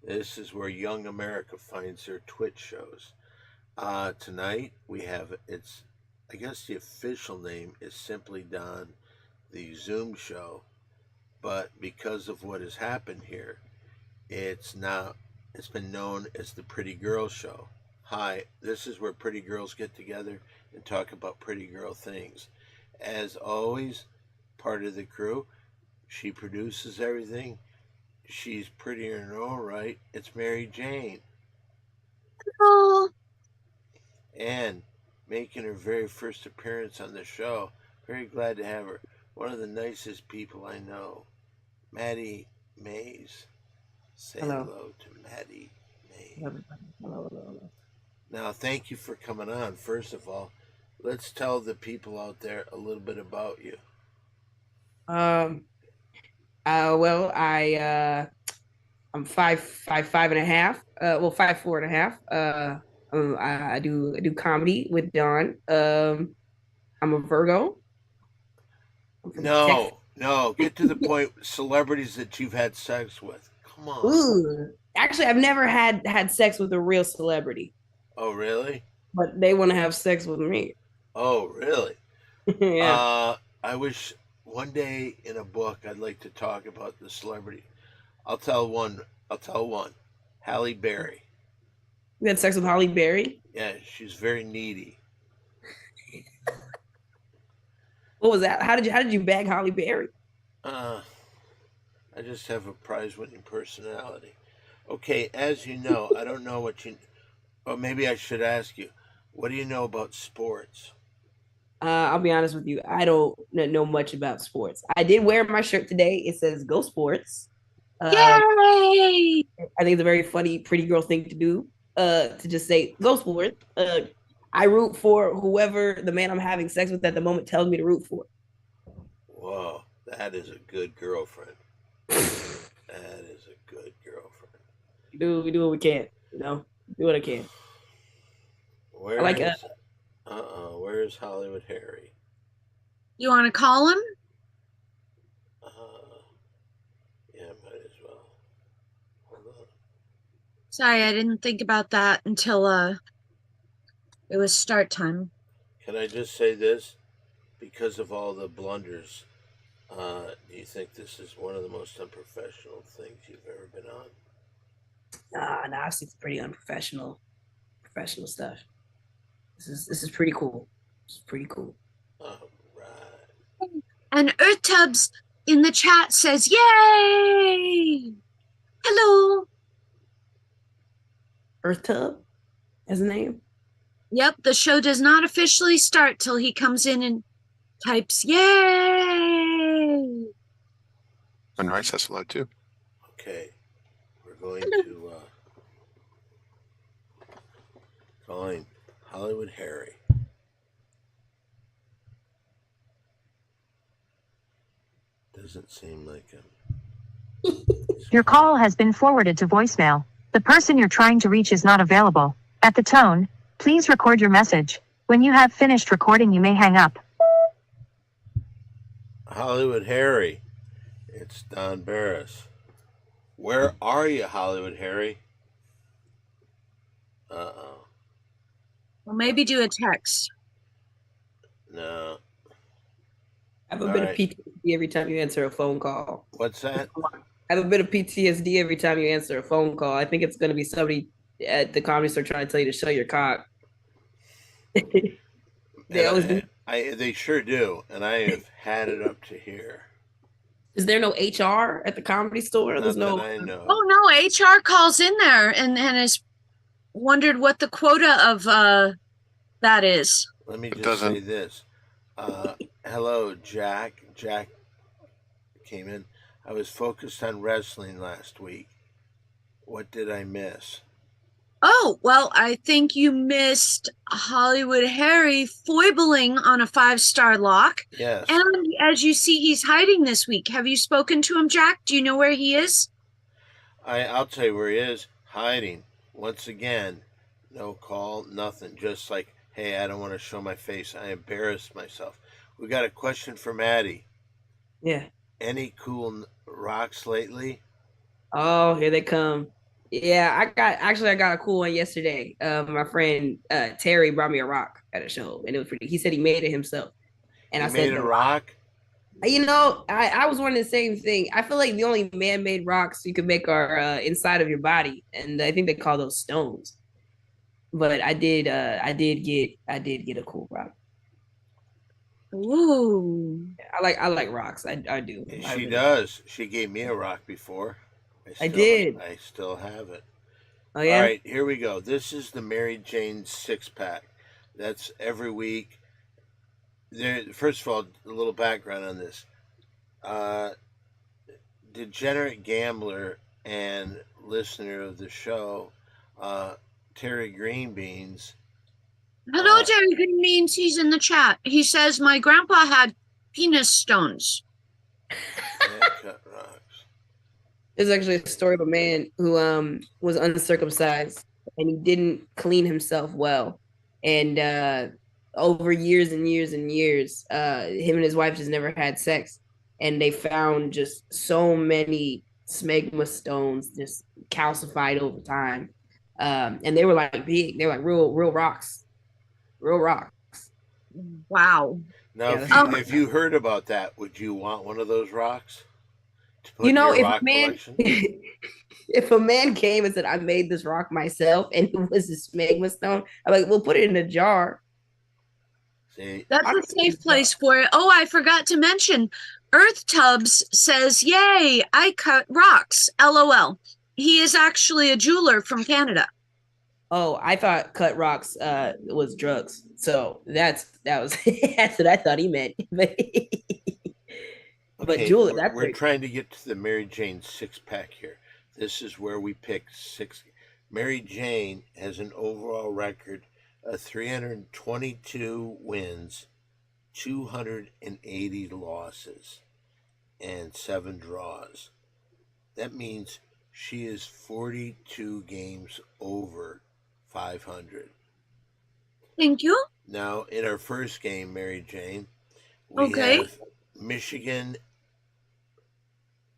This is where young America finds their Twitch shows. Tonight we have it's. I guess the official name is Simply Don, the Zoom show. But because of what has happened here, it's now it's been known as the Pretty Girl Show. Hi, this is where pretty girls get together and talk about pretty girl things. As always, part of the crew. She produces everything. She's prettier in her own right. It's Mary Jane. Oh, And making her very first appearance on the show. Very glad to have her. One of the nicest people I know, Maddie Mays. Say Hello. hello to Maddie Mays. Hello. Now, thank you for coming on. First of all, let's tell the people out there a little bit about you. Well, I'm 5'5" well, 5'4.5". I do comedy with Don. I'm a Virgo. I'm from Texas. No, get to the point. Celebrities that you've had sex with. Come on. Ooh, actually, I've never had sex with a real celebrity, Oh, really? but they want to have sex with me. Oh, really? Yeah. I wish one day in a book I'd like to talk about the celebrity. I'll tell one. Halle Berry. You had sex with Holly Berry? Yeah, she's very needy. What was that? How did you bag Holly Berry? I just have a prize-winning personality. Okay, as you know, I don't know what you. Or maybe I should ask you, what do you know about sports? I'll be honest with you. I don't know much about sports. I did wear my shirt today. It says "Go Sports." yay! I think it's a very funny, pretty girl thing to do. To just say "Go Sports." I root for whoever the man I'm having sex with at the moment tells me to root for. Whoa, that is a good girlfriend. That is a good girlfriend. We do what we can. Do what I can. I Where like is where's Hollywood Harry? You want to call him? Yeah, might as well. Hold on. Sorry, I didn't think about that until it was start time. Can I just say this? Because of all the blunders, do you think this is one of the most unprofessional things you've ever been on? nah, I've seen some pretty professional stuff. This is pretty cool. This is pretty cool. All right. And Earth Tubs in the chat says, yay! Hello. Earth Tub as a name. Yep, the show does not officially start till he comes in and types, yay! Sunrise says hello too. Okay. We're going to calling Hollywood Harry. Doesn't seem like him. Your call has been forwarded to voicemail. The person you're trying to reach is not available. At the tone, please record your message. When you have finished recording, you may hang up. Hollywood Harry. It's Don Barris. Where are you, Hollywood Harry? Uh-oh. Well, maybe do a text. No. I have a bit of PTSD every time you answer a phone call. What's that? I have a bit of PTSD every time you answer a phone call. I think it's going to be somebody at the comedy store trying to tell you to show your cock. They sure do, and I have had it up to here. Is there no HR at the comedy store? There's no. I know. Oh no, HR calls in there and has wondered what the quota of that is. Let me just say this. Hello, Jack. Jack came in. I was focused on wrestling last week. What did I miss? Oh, well, I think you missed Hollywood Harry foibling on a 5-star lock. Yes. And as you see, he's hiding this week. Have you spoken to him, Jack? Do you know where he is? I'll tell you where he is. Hiding. Once again, no call, nothing. Just like, hey, I don't want to show my face. I embarrassed myself. We got a question for Maddie. Yeah. Any cool rocks lately? Oh, here they come. Yeah, I got a cool one yesterday. My friend Terry brought me a rock at a show, and it was pretty. He said he made it himself, and He I made said a the rock. rock. I was wondering the same thing. I feel like the only man-made rocks you could make are inside of your body, and I think they call those stones. But I did get a cool rock. Ooh. I like rocks. I do. And I she really- does. She gave me a rock before. I did. I still have it. Oh All yeah. right, here we go. This is the Mary Jane six pack. That's every week. There. First of all, a little background on this. Degenerate gambler and listener of the show, Terry Greenbeans. Hello, Terry Good means he's in the chat. He says my grandpa had penis stones. Cut rocks. There's actually a story of a man who was uncircumcised and he didn't clean himself well, and over years and years and years, him and his wife just never had sex, and they found just so many smegma stones just calcified over time, and they were like big, they were like real rocks, real rocks. Wow. Now, Yeah, if you heard about that, would you want one of those rocks to put You know, in your if rock a man collection? if a man came and said, I made this rock myself and it was a smegma stone, I'm like, we'll put it in a jar. See, That's a safe place for it. Oh, I forgot to mention Earth Tubs says, yay, I cut rocks. LOL. He is actually a jeweler from Canada. Oh, I thought cut rocks was drugs. So that was that's what I thought he meant. But okay, Julia, we're, that's we're great. trying to get to the Mary Jane six pack here. This is where we pick six. Mary Jane has an overall record of 322 wins, 280 losses, and 7 draws. That means she is 42 games over 500. Thank you. Now, in our first game, Mary Jane, we Okay. have Michigan.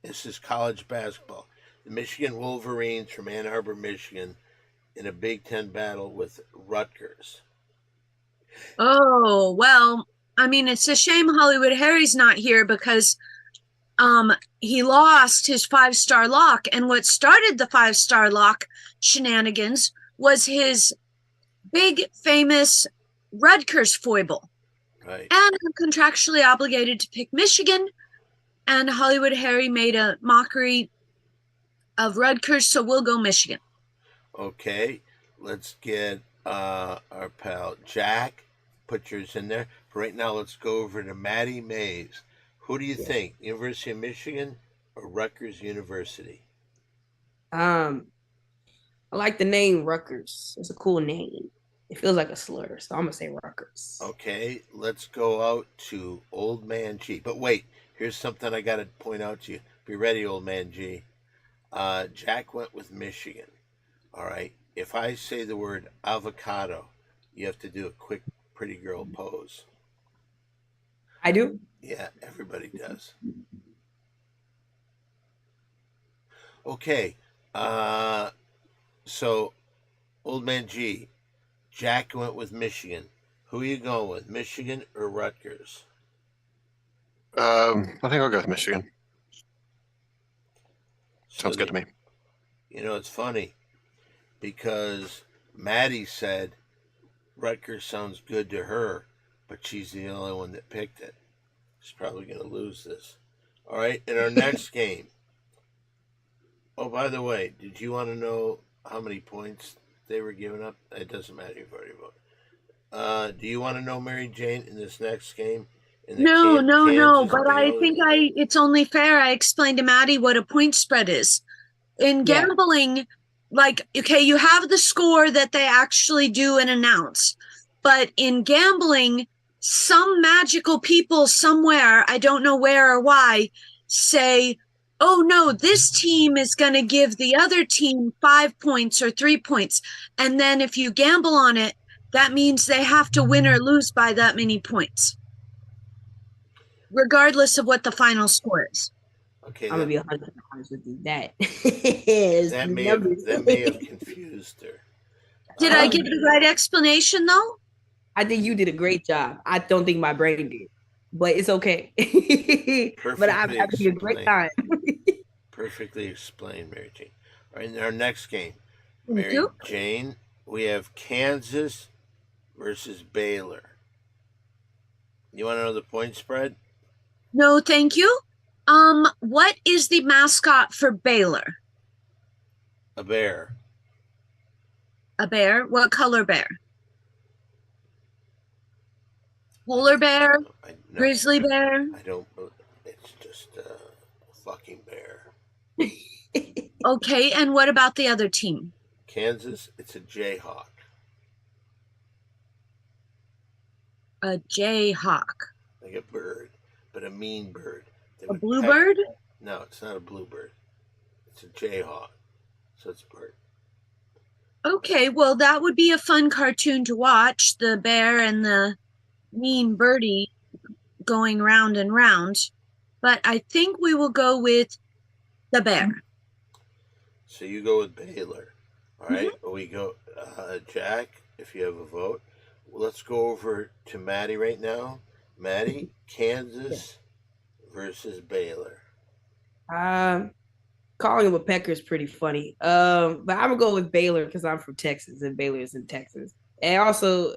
This is college basketball. The Michigan Wolverines from Ann Arbor, Michigan, in a Big Ten battle with Rutgers. Oh, well, I mean, it's a shame Hollywood Harry's not here because he lost his 5-star lock, and what started the 5-star lock shenanigans was his big famous Rutgers foible. Right. And I'm contractually obligated to pick Michigan, and Hollywood Harry made a mockery of Rutgers, so we'll go Michigan. Okay, let's get our pal Jack. Put yours in there. For right now, let's go over to Maddie Mays. Who do you think, University of Michigan or Rutgers University? I like the name Rutgers. It's a cool name. It feels like a slur, so I'm gonna say Rutgers. Okay, let's go out to Old Man G. But wait, here's something I got to point out to you. Be ready, Old Man G. Jack went with Michigan. All right. If I say the word avocado, you have to do a quick pretty girl pose. I do. Yeah, everybody does. Okay. So, Old Man G, Jack went with Michigan. Who are you going with, Michigan or Rutgers? I think I'll go with Michigan. Sounds So good to me. You know, it's funny because Maddie said Rutgers sounds good to her, but she's the only one that picked it. She's probably going to lose this. All right, in our next game. Oh, by the way, did you want to know how many points they were giving up? It doesn't matter. You've already voted. Do you want to know, Mary Jane, in this next game? No, Kansas but I Baylor- think it's only fair I explained to Maddie what a point spread is. In Yeah. gambling, like, okay, you have the score that they actually do and announce. But in gambling, some magical people somewhere, I don't know where or why, say, oh no, this team is going to give the other team 5 points or 3 points. And then if you gamble on it, that means they have to win or lose by that many points, regardless of what the final score is. Okay, I'm gonna that, be 100 honest with you. That is that the may have numbers. that may have confused her. Did I give the right explanation though? I think you did a great job. I don't think my brain did, but it's okay. But I'm Perfectly having a great explained. time. Perfectly explained, Mary Jane. All right, in our next game, Thank Mary you. Jane, we have Kansas versus Baylor. You want to know the point spread? No, thank you. What is the mascot for Baylor? A bear. A bear? What color bear? Polar bear? No, Grizzly bear? I don't. It's just a fucking bear. Okay, and what about the other team? Kansas, it's a jayhawk. A jayhawk. Like a bird, but a mean bird. They A would peck- bluebird? No, it's not a bluebird. It's a jayhawk. So it's a bird. Okay, well, that would be a fun cartoon to watch. The bear and the mean birdie going round and round. But I think we will go with the bear. So you go with Baylor. All right. We go, Jack, if you have a vote. Let's go over to Maddie right now. Maddie, Kansas versus Baylor. Calling him a pecker is pretty funny. But I'm gonna go with Baylor because I'm from Texas and Baylor is in Texas. And also,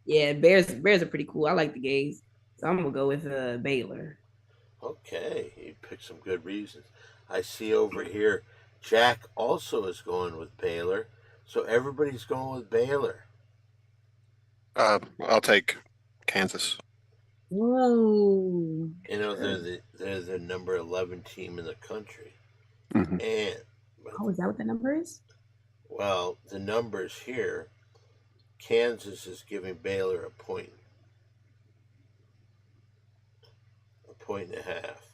yeah, Bears are pretty cool. I like the gays, so I'm gonna go with Baylor. Okay, you picked some good reasons. I see over here, Jack also is going with Baylor. So everybody's going with Baylor. I'll take Kansas. Ooh. You know, they're the number 11 team in the country. Mhm. And, Oh, is that what the number is? well, the numbers here, Kansas is giving Baylor a point and a half.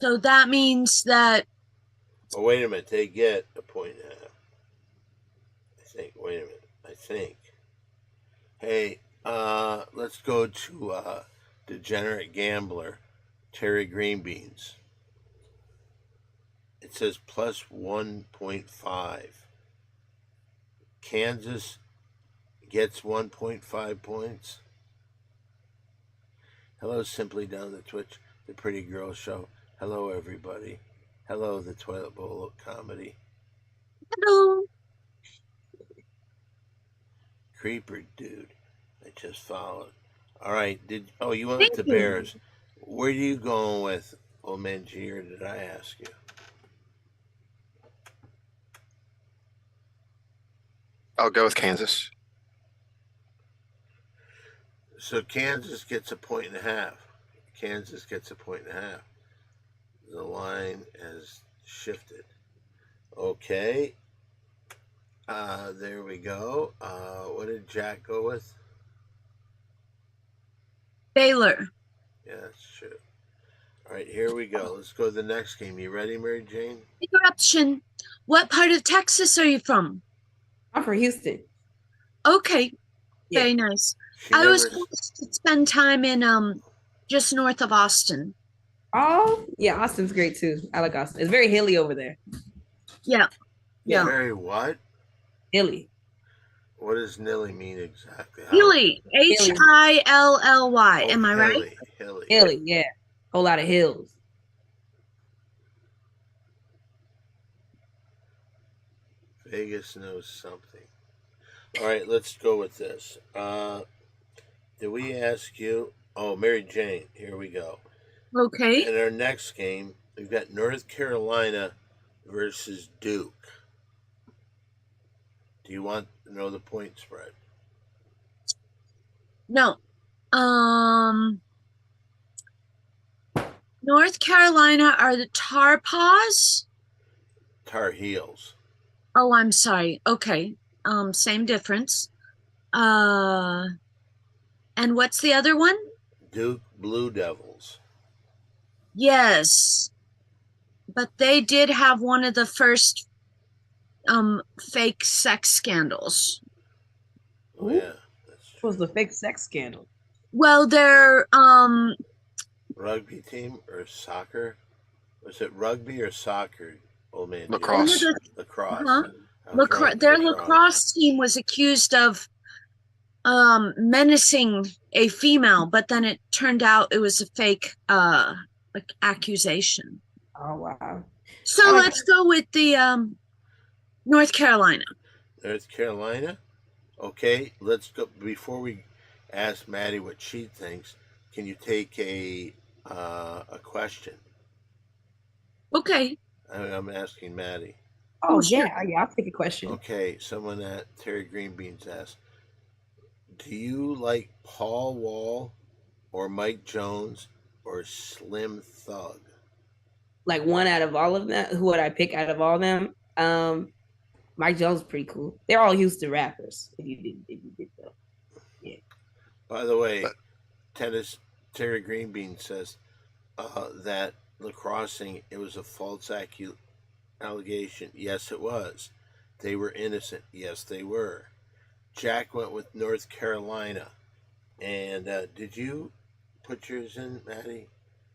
So that means that Oh, wait a minute. They get a point and a half. I think. Wait a minute. I think. Hey, let's go to Degenerate Gambler, Terry Greenbeans. It says plus 1.5. Kansas gets 1.5 points. Hello, Simply Down the Twitch, the Pretty Girl Show. Hello, everybody. Hello, the Toilet Bowl Comedy. hello. Creeper dude. I just followed. All right. You went with Thank the you. Bears? Where are you going with, Omenji, or did I ask you? I'll go with Kansas. So Kansas gets a point and a half. Kansas gets a point and a half. The line has shifted. Okay. There we go. What did Jack go with? Baylor. Yeah, that's true. All right, here we go. Let's go to the next game. You ready, Mary Jane? Interruption. What part of Texas are you from? I'm from Houston. Okay, Yeah. very nice. She I was never- supposed to spend time in just north of Austin. Oh, yeah, Austin's great too. I like Austin. It's very hilly over there. Yeah. Yeah. Mary, what? Hilly. What does Nilly mean exactly? Hilly. Hilly. Am I right? Hilly. Hilly, yeah. Whole lot of hills. Vegas knows something. All right, let's go with this. Did we ask you? Oh, Mary Jane, here we go. Okay. In our next game, we've got North Carolina versus Duke. Do you want to know the point spread? No. North Carolina are the Tar Paws? Tar Heels. Oh, I'm sorry. Okay. Same difference. And what's the other one? Duke Blue Devils. Yes. But they did have one of the first fake sex scandals. Oh, Ooh. yeah, that's It was true. the fake sex scandal. Well, they're Rugby team or soccer? Was it rugby or soccer? Old man. Jim? Lacrosse. Lacrosse. uh-huh. I was right, Their lacrosse team was accused of menacing a female, but then it turned out it was a fake like accusation. Oh wow. So I like- let's go with the North Carolina. North Carolina. Okay, let's go. Before we ask Maddie what she thinks, can you take a question? Okay. I'm asking Maddie. Oh sure. yeah, I'll take a question. Okay, someone at Terry Greenbeans asked, do you like Paul Wall or Mike Jones or Slim Thug? Like one out of all of them, who would I pick out of all of them? Mike Jones is pretty cool. They're all Houston rappers. If you did though. By the way, Terry Greenbean says that lacrossing, it was a false allegation. Yes, it was. They were innocent. Yes, they were. Jack went with North Carolina. And did you put yours in, Maddie?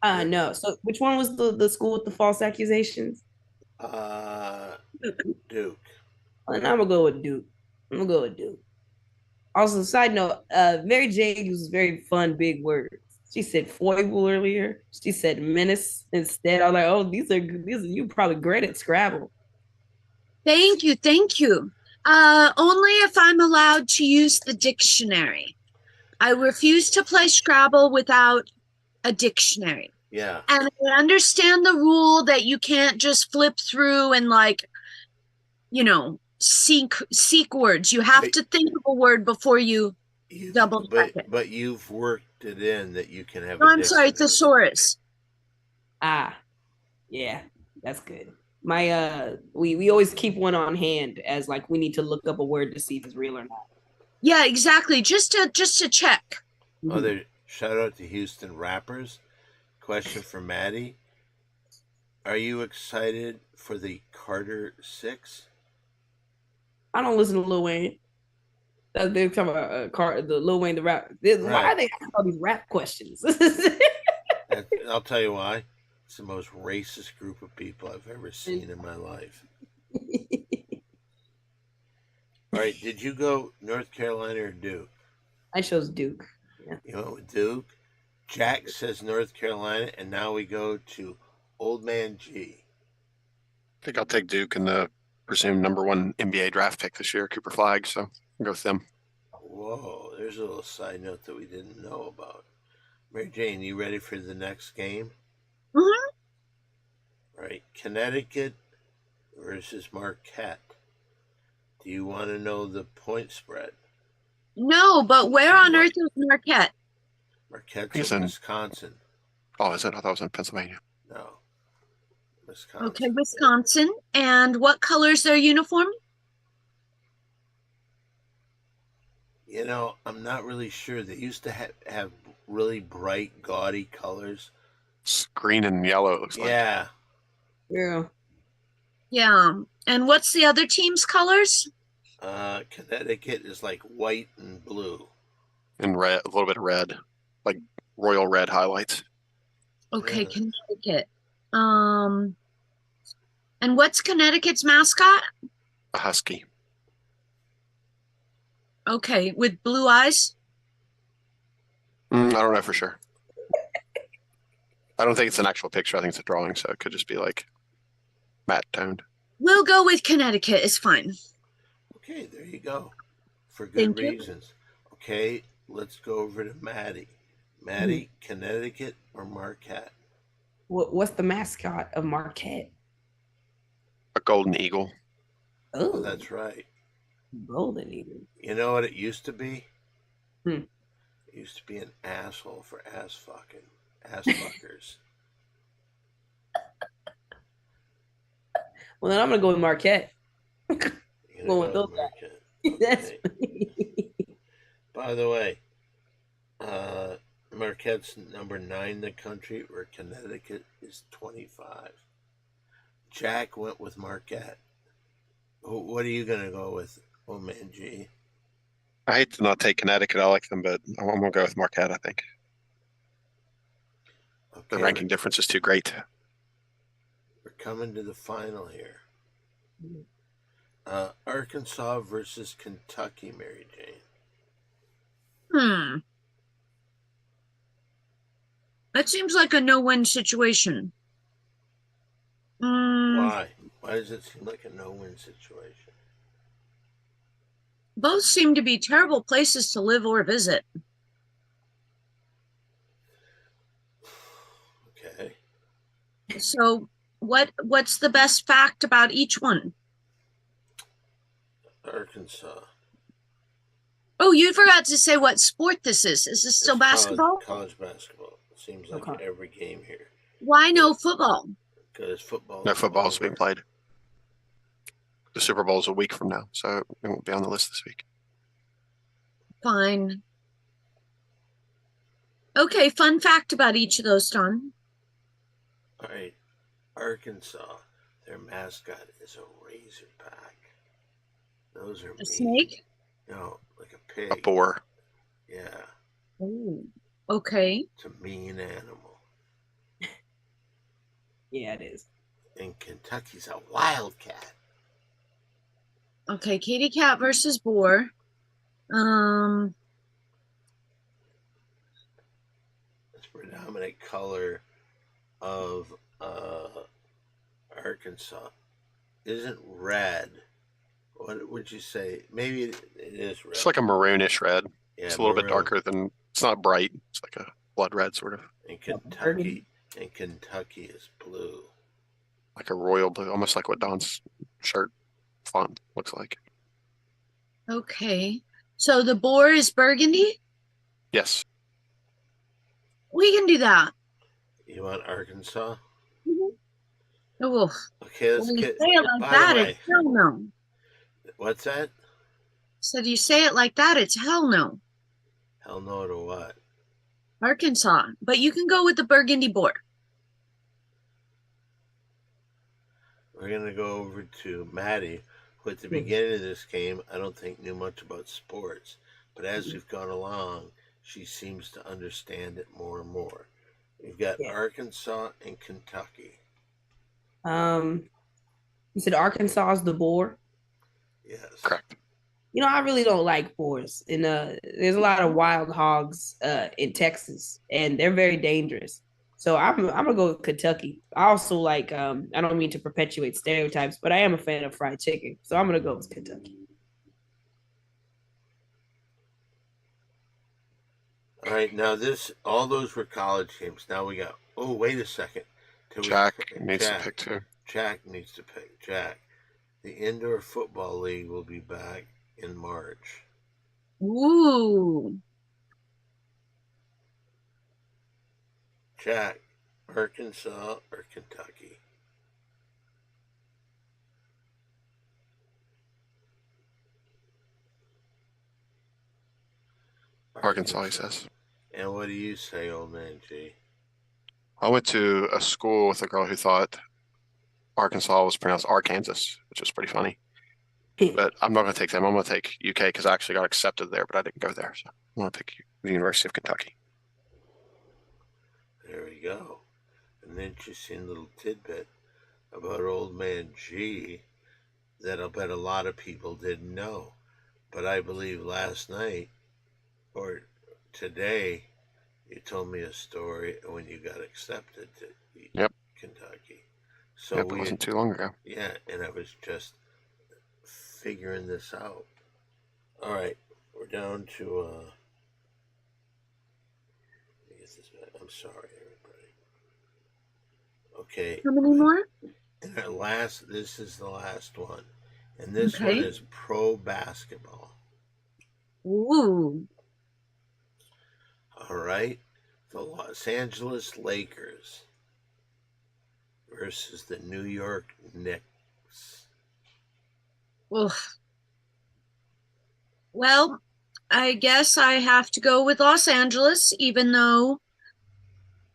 No. So which one was the school with the false accusations? Duke. And I'm gonna go with Duke. Also, side note, Mary Jane uses very fun big words. She said foible earlier. She said menace instead. I was like, oh, these are you probably great at Scrabble. Thank you. Only if I'm allowed to use the dictionary. I refuse to play Scrabble without a dictionary. Yeah. And I understand the rule that you can't just flip through and seek words. You have to think of a word before you double check it. But you've worked it in that you can have. No, I'm sorry, thesaurus. Yeah, that's good. My we always keep one on hand as like we need to look up a word to see if it's real or not. Yeah, exactly. Just to check. Other shout out to Houston rappers. Question for Maddie. Are you excited for the Carter 6? I don't listen to Lil Wayne. They're talking about the Lil Wayne the rap. Why are they asking all these rap questions? I'll tell you why. It's the most racist group of people I've ever seen in my life. All right, did you go North Carolina or Duke? I chose Duke. Yeah. You went with Duke. Jack says North Carolina, and now we go to Old Man G. I think I'll take Duke and the presumed #1 NBA draft pick this year, Cooper Flagg. So I'll go with them. Whoa, there's a little side note that we didn't know about. Mary Jane, you ready for the next game? Mm-hmm. Right, Connecticut versus Marquette. Do you want to know the point spread? No, but where on earth is Marquette? Marquette's in Wisconsin. Oh, is it? I thought it was in Pennsylvania. No, Wisconsin. Okay, Wisconsin. And what color's their uniform? You know, I'm not really sure. They used to have really bright, gaudy colors. It's green and yellow, it looks like. Yeah. Yeah. And what's the other team's colors? Connecticut is like white and blue. And red, a little bit of red, like royal red highlights. Okay, Yeah. Connecticut. And what's Connecticut's mascot? A husky. Okay, with blue eyes? I don't know for sure. I don't think it's an actual picture. I think it's a drawing, so it could just be like matte toned. We'll go with Connecticut. It's fine. Okay, there you go. For good Thank you. reasons. Okay, let's go over to Maddie. Maddie, Connecticut or Marquette? What's the mascot of Marquette? A golden eagle. Oh, that's right. Golden Eagle. You know what it used to be? Hmm. It used to be an asshole for ass fuckers. Well, then I'm gonna go with Marquette. You're gonna Well, with go those with Marquette. That's Okay. By the way, Marquette's number 9 in the country, where Connecticut is 25. Jack went with Marquette. What are you going to go with, Old Man G? I hate to not take Connecticut. I like them, but I'm gonna go with Marquette. I think the Okay, ranking difference is too great. we're coming to the final here. Arkansas versus Kentucky, Mary Jane. That seems like a no-win situation. Why? Why does it seem like a no-win situation? Both seem to be terrible places to live or visit. Okay. So what's the best fact about each one? Arkansas. Oh, you forgot to say what sport this is. Is this still It's basketball? College basketball. It seems like Okay. every game here. Why no football? Because football. No football's being played. The Super Bowl's a week from now, so it won't be on the list this week. Fine. Okay, fun fact about each of those, Don. All right. Arkansas, their mascot is a razorback. Those are A mean. snake? No, like a pig. A boar. Yeah, Oh, okay. it's a mean animal. Yeah, it is. And Kentucky's a wildcat. Okay, Katie Cat versus Boar. It's predominant color of Arkansas isn't red. What would you say? Maybe it is red. It's like a maroonish red. Yeah, It's a little bit maroon. darker than. It's not bright. It's like a blood red, sort of And burgundy. Kentucky is blue. like a royal blue, almost like what Don's shirt font looks like. Okay. So the Boar is burgundy? Yes. We can do that. You want Arkansas? Oh, Okay, let's when you get. say it like by that, the way, it's hell no. what's that? So do you say it like that, it's hell no. Hell no to what? Arkansas. But you can go with the burgundy Boar. We're gonna go over to Maddie, who at the beginning of this game I don't think knew much about sports, but as we've gone along, she seems to understand it more and more. We've got Yeah. Arkansas and Kentucky. You said Arkansas is the boar. Yes. Correct. You know, I really don't like boars. And there's a lot of wild hogs in Texas, and they're very dangerous. So I'm gonna go with Kentucky. I also like I don't mean to perpetuate stereotypes, but I am a fan of fried chicken. So I'm gonna go with Kentucky. All right, now all those were college games. Now we got. Oh, wait a second. Jack needs to pick two. Jack needs to pick. Jack. The Indoor Football League will be back in March. Ooh. Jack, Arkansas or Kentucky? Arkansas, he says. And what do you say, old man G? I went to a school with a girl who thought Arkansas was pronounced Arkansas, which was pretty funny. But I'm not going to take them. I'm going to take UK because I actually got accepted there, but I didn't go there. So I'm going to pick the University of Kentucky. There we go. An interesting little tidbit about old man G that I'll bet a lot of people didn't know. But I believe last night or today you told me a story when you got accepted to Yep. Kentucky. So Yep, it wasn't too long ago. Yeah, and I was just figuring this out. All right, we're down to let me get this back. I'm sorry, everybody. Okay. How many more? And this is the last one. And this Okay. one is pro basketball. Ooh. All right. The Los Angeles Lakers versus the New York Knicks. Oof. Well, I guess I have to go with Los Angeles, even though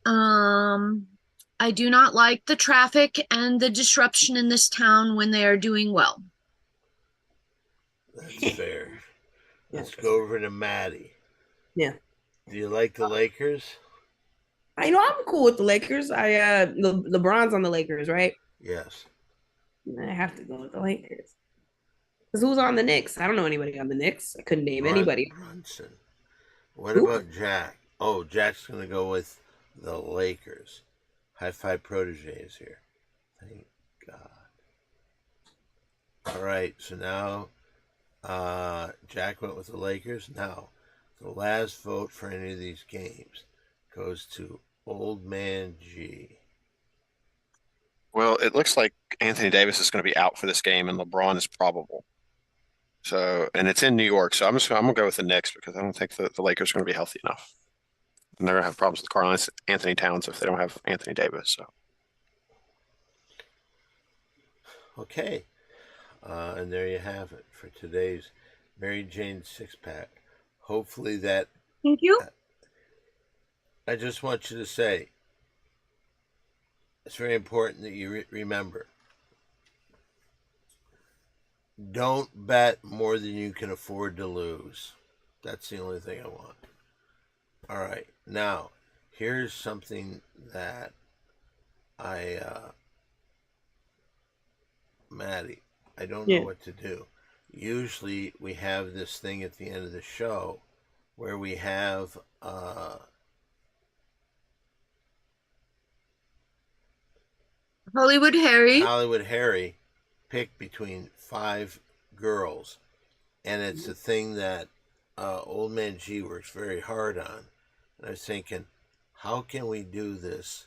I do not like the traffic and the disruption in this town when they are doing well. That's fair. Let's go over to Maddie. Yeah. Do you like the Lakers? I'm cool with the Lakers. LeBron's on the Lakers, right? Yes. I have to go with the Lakers. Because who's on the Knicks? I don't know anybody on the Knicks. I couldn't name anybody. Brunson. What Who? about Jack? Oh, Jack's going to go with the Lakers. High five proteges here. Thank God. All right, so now Jack went with the Lakers. Now, the last vote for any of these games goes to Old Man G. Well, it looks like Anthony Davis is going to be out for this game, and LeBron is probable. So, and it's in New York, so I'm gonna go with the Knicks because I don't think the Lakers are going to be healthy enough, and they're going to have problems with Karl Anthony Towns if they don't have Anthony Davis. So, Okay. And there you have it for today's Mary Jane six-pack. Hopefully that, Thank you. I just want you to say, it's very important that you remember, don't bet more than you can afford to lose. That's the only thing I want. All right. Now, here's something that Maddie, I don't know what to do. Usually we have this thing at the end of the show where we have Hollywood Harry pick between 5 girls, and it's a thing that Old Man G works very hard on. And I was thinking, how can we do this?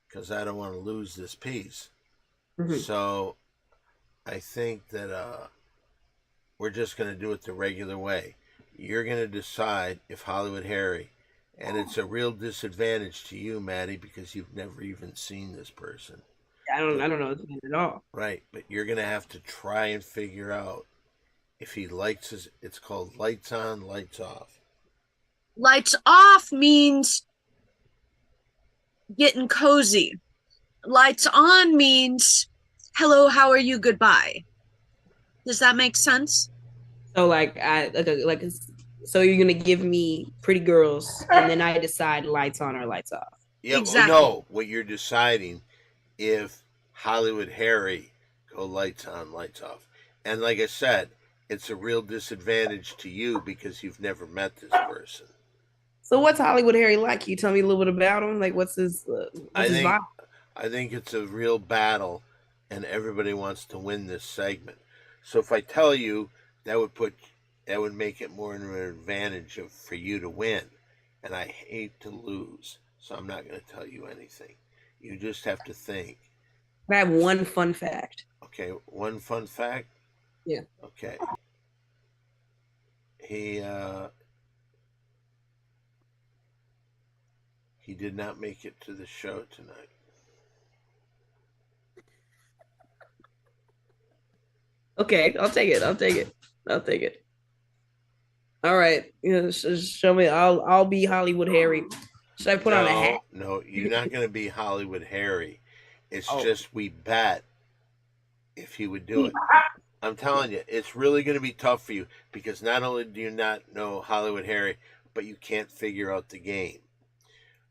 Because I don't want to lose this piece. Mhm. So I think that we're just going to do it the regular way. You're going to decide if Hollywood Harry, and it's a real disadvantage to you, Maddie, because you've never even seen this person. I don't know his name at all. Right, but you're going to have to try and figure out if he likes his, it's called lights on, lights off. Lights off means getting cozy. Lights on means hello, how are you, goodbye. Does that make sense? So so you're gonna give me pretty girls, and then I decide lights on or lights off. Yeah, Exactly. no, what you're deciding if Hollywood Harry go lights on, lights off. And like I said, it's a real disadvantage to you because you've never met this person. So what's Hollywood Harry like? Can you tell me a little bit about him? Like, what's his vibe? I think it's a real battle, and everybody wants to win this segment. So if I tell you, that would make it more of an advantage for you to win, and I hate to lose, so I'm not going to tell you anything. You just have to think. I have one fun fact. Okay, one fun fact. Yeah. Okay. He did not make it to the show tonight. Okay, I'll take it. All right, show me. I'll be Hollywood Harry. Should I put on a hat? No, you're not going to be Hollywood Harry. It's Oh. just we bet if he would do it. I'm telling you, it's really going to be tough for you because not only do you not know Hollywood Harry, but you can't figure out the game.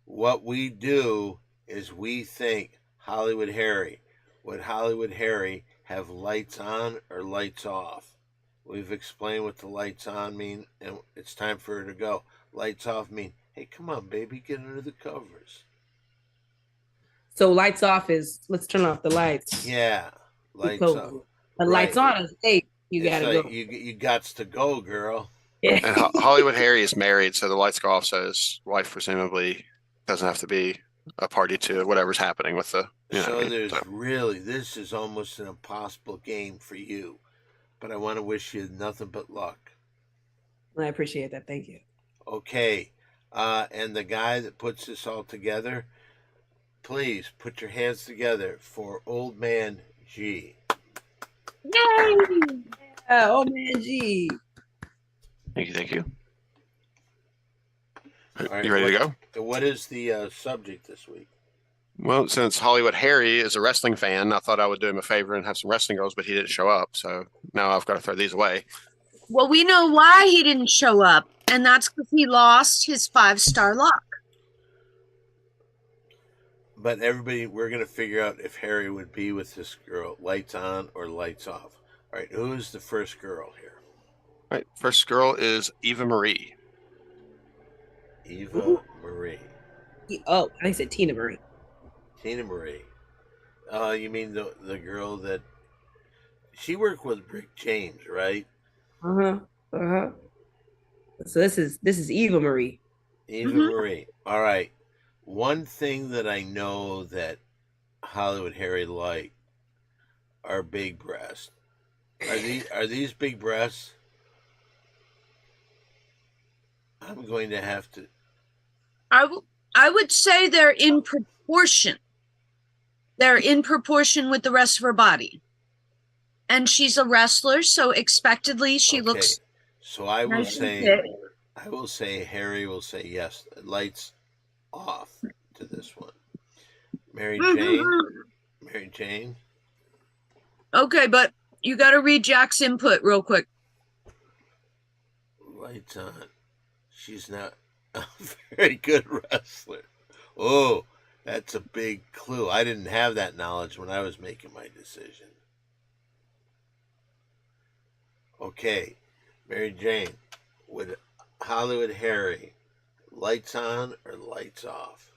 What we do is we think Hollywood Harry. Would Hollywood Harry have lights on or lights off? We've explained what the lights on mean, and it's time for her to go. Lights off mean, hey, come on, baby, get under the covers. So lights off is let's turn off the lights. Yeah, lights Cool. off. But lights on is hey, you It's gotta like, go. You gots to go, girl. Yeah. and Hollywood Harry is married, so the lights go off. So his wife presumably doesn't have to be a party to whatever's happening with the. You know So what I mean? there's So- really, this is almost an impossible game for you. But I want to wish you nothing but luck. I appreciate that. Thank you. Okay. And the guy that puts this all together, please put your hands together for Old Man G. Yay! Oh man, gee. Thank you. All right, You ready to go? What is the subject this week? Well, since Hollywood Harry is a wrestling fan, I thought I would do him a favor and have some wrestling girls, but he didn't show up. So now I've got to throw these away. Well, we know why he didn't show up, and that's because he lost his 5-star lock. But everybody, we're gonna figure out if Harry would be with this girl, lights on or lights off. All right, who is the first girl here? All right, first girl is Eva Marie. Eva Ooh. Marie. Oh, I said Tina Marie. Tina Marie. You mean the girl that she worked with Rick James, right? Uh huh. So this is Eva Marie. Eva Mhm. Marie. All right. One thing that I know that Hollywood Harry like are big breasts. Are these big breasts? I'm going to have to. I would say they're in proportion. They're in proportion with the rest of her body. And she's a wrestler, so expectedly she Okay. looks So I will nice and say, fit. Harry will say yes. Lights off to this one. Mary Mhm. Jane. Mary Jane. Okay, but you got to read Jack's input real quick. Lights on. She's not a very good wrestler. Oh, that's a big clue. I didn't have that knowledge when I was making my decision. Okay, Mary Jane, would Hollywood Harry lights on or lights off?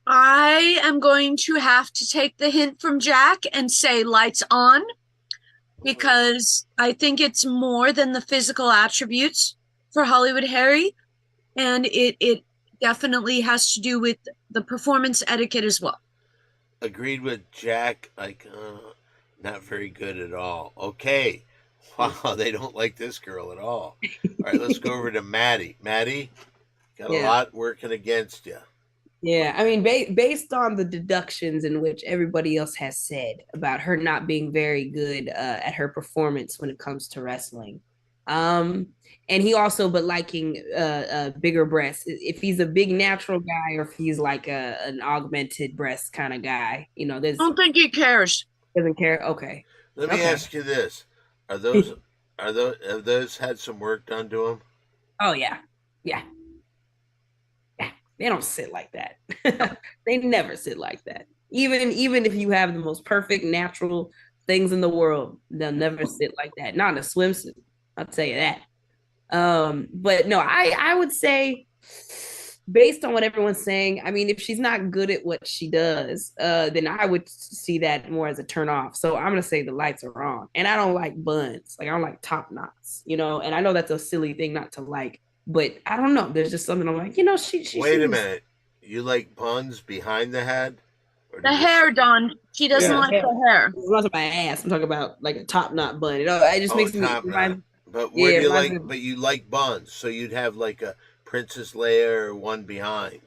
I am going to have to take the hint from Jack and say lights on because I think it's more than the physical attributes for Hollywood Harry. And it definitely has to do with the performance etiquette as well. Agreed with Jack. Like, not very good at all. Okay. Wow, they don't like this girl at all. All right, let's go over to Maddie. Maddie, got a Yeah. lot working against you. Yeah, I mean, based on the deductions in which everybody else has said about her not being very good at her performance when it comes to wrestling, and he also but liking bigger breasts. If he's a big natural guy or if he's like an augmented breast kind of guy, I don't think he cares. doesn't care. Okay, Let me Okay. ask you this: Are those have those had some work done to them? oh yeah, yeah. They don't sit like that. They never sit like that. Even if you have the most perfect natural things in the world, they'll never sit like that. Not in a swimsuit. I'll tell you that. But no, I would say based on what everyone's saying, I mean, if she's not good at what she does, then I would see that more as a turn off. So I'm gonna say the lights are on. And I don't like buns. Like I don't like top knots, and I know that's a silly thing not to like, but I don't know. There's just something I'm like, she Wait a seems- minute. You like buns behind the head? Or The do you- hair, Don. She doesn't Yeah. like the hair. I'm not talking about my ass. I'm talking about like a top knot bun. It just Oh, makes me top remind- knot. But Yeah, where do you reminds like? me- But you like buns, so you'd have like a Princess Leia or one behind.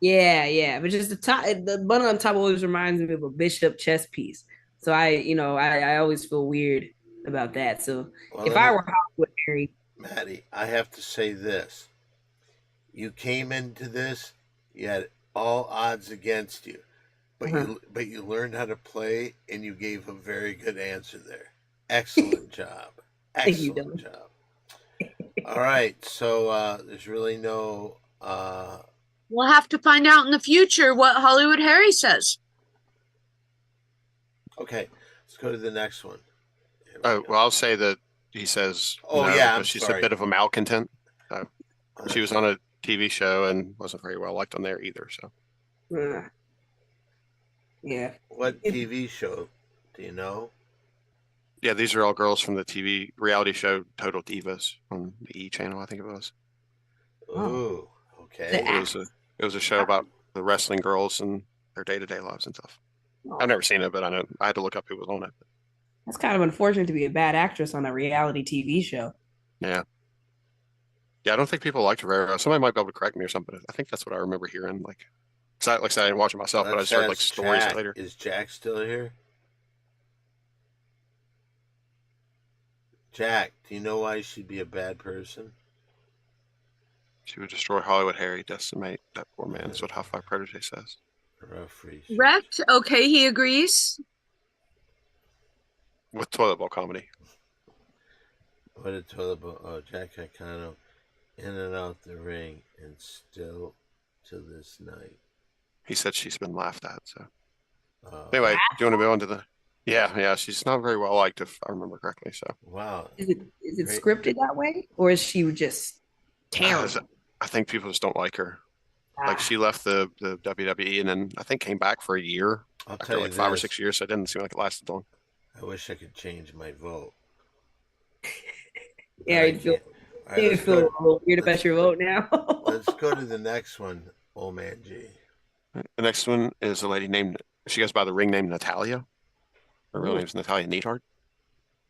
Yeah. But just the bun on top always reminds me of a bishop chess piece. So I always feel weird about that. So Well, if let I me- were Hollywood Harry, Maddie, I have to say this. You came into this, you had all odds against you. But you learned how to play and you gave a very good answer there. Excellent job. Thank you, Excellent Dylan. job. All right, so there's really no We'll have to find out in the future what Hollywood Harry says. okay, let's go to the next one. Here we Oh, go. well, I'll say that he says Oh, no yeah, I'm because she's sorry. a bit of a malcontent. She was on a TV show and wasn't very well liked on there either. So yeah. What TV show? Do you know? yeah, these are all girls from the TV reality show Total Divas on the E channel, I think it was. Oh. Ooh, okay. The It was a show about the wrestling girls and their day-to-day lives and stuff. I've never seen it, but I know I had to look up who was on it. That's kind of unfortunate to be a bad actress on a reality TV show. Yeah, I don't think people liked her very well. Somebody might be able to correct me or something. I think that's what I remember hearing. Like I said, I didn't watch it myself, but I Let's just heard like ask stories Jack. later. Is Jack still here? Jack, do you know why she'd be a bad person? She would destroy Hollywood Harry, decimate that poor man. That's what Half Life Protege says. Referee. Wrecked. Okay, he agrees. With toilet bowl comedy. What a toilet bowl. Oh, Jack Icano in and out the ring and still to this night. He said she's been laughed at. So Uh, anyway, do you want to go on to the? Yeah. She's not very well liked, if I remember correctly. So wow. Is it Great. scripted that way, or is she just terrible? I think people just don't like her. Ah, Like she left the WWE and then I think came back for a year I'll after tell you like 5 or this. 6 years. So it didn't seem like it lasted long. I wish I could change my vote. yeah, But I you feel, can't. All right, you let's feel go, a little weird about your vote now. let's go to the next one, old man G. The next one is a lady named. She goes by the ring name Natalia. Her real Ooh. name is Natalia Neathart.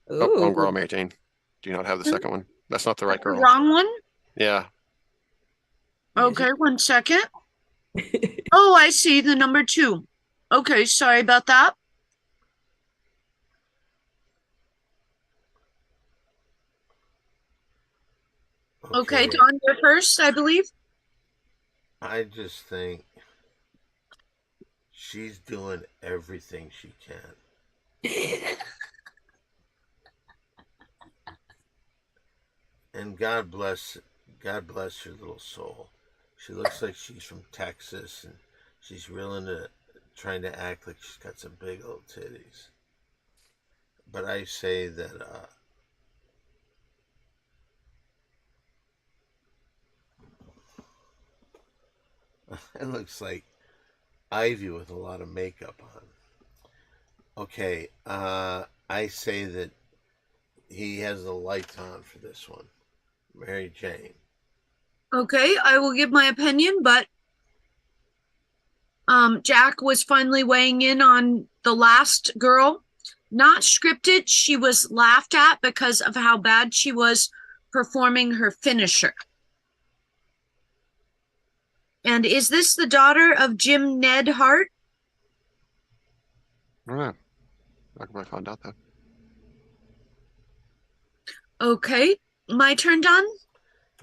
Oh, wrong girl, Ooh. Mary Jane. Do you not have the second one? That's not the right girl. Wrong one? Yeah. Okay, 1 second. Oh, I see the number 2. Okay, sorry about that. Okay, Don, you're first, I believe. I just think she's doing everything she can. And God bless her little soul. She looks like she's from Texas, and she's trying to act like she's got some big old titties. But I say that it looks like Ivy with a lot of makeup on. Okay, I say that he has the lights on for this one. Mary Jane. Okay, I will give my opinion, but Jack was finally weighing in on the last girl. Not scripted. She was laughed at because of how bad she was performing her finisher. And is this the daughter of Jim Ned Hart? I don't know. I can probably find out though. Okay, my turn, Don.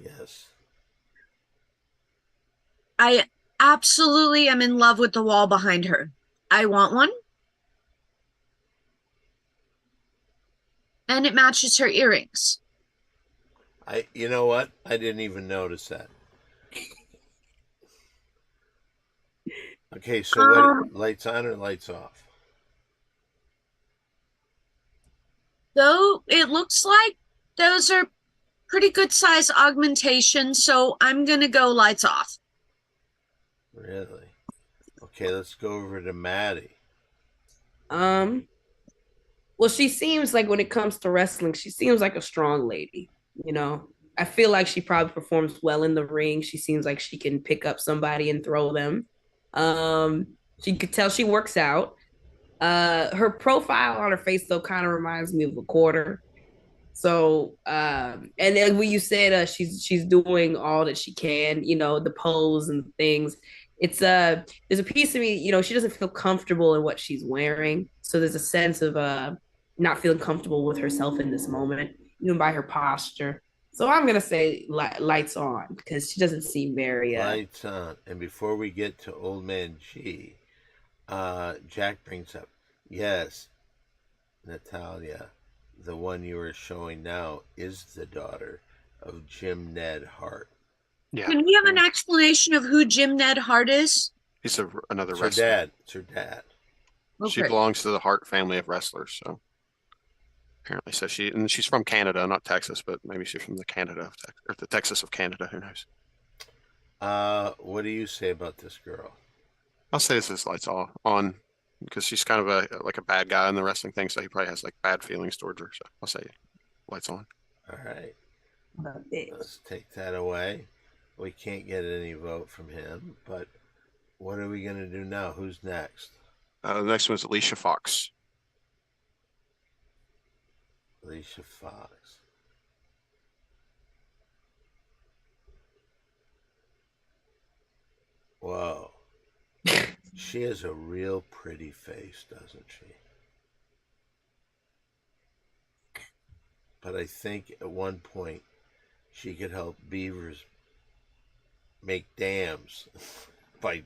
Yes. I absolutely am in love with the wall behind her. I want one. And it matches her earrings. You know what? I didn't even notice that. Okay, so what, lights on or lights off? Though it looks like those are pretty good size augmentations, so I'm gonna go lights off. Really? Okay, let's go over to Maddie. Well, she seems like when it comes to wrestling, she seems like a strong lady. You know, I feel like she probably performs well in the ring. She seems like she can pick up somebody and throw them. She could tell she works out. Her profile on her face though kind of reminds me of a quarter. So, and then when you said she's doing all that she can, you know, the pose and things. It's there's a piece of me, you know, she doesn't feel comfortable in what she's wearing. So there's a sense of not feeling comfortable with herself in this moment, even by her posture. So I'm gonna say lights on because she doesn't seem very Lights on. And before we get to old man G, Jack brings up, yes, Natalia, the one you are showing now, is the daughter of Jim Ned Hart. Yeah. Can we have an explanation of who Jim Ned Hart is? He's another It's her wrestler. dad. It's her dad. She Okay. belongs to the Hart family of wrestlers. So apparently, so she's from Canada, not Texas, but maybe she's from the or the Texas of Canada. Who knows? What do you say about this girl? I'll say this is lights on because she's kind of like a bad guy in the wrestling thing, so he probably has like bad feelings towards her. So I'll say lights on. All right. bitch. Let's take that away. We can't get any vote from him, but what are we going to do now? Who's next? The next one is Alicia Fox. Alicia Fox. Whoa. She has a real pretty face, doesn't she? But I think at one point she could help beavers make dams by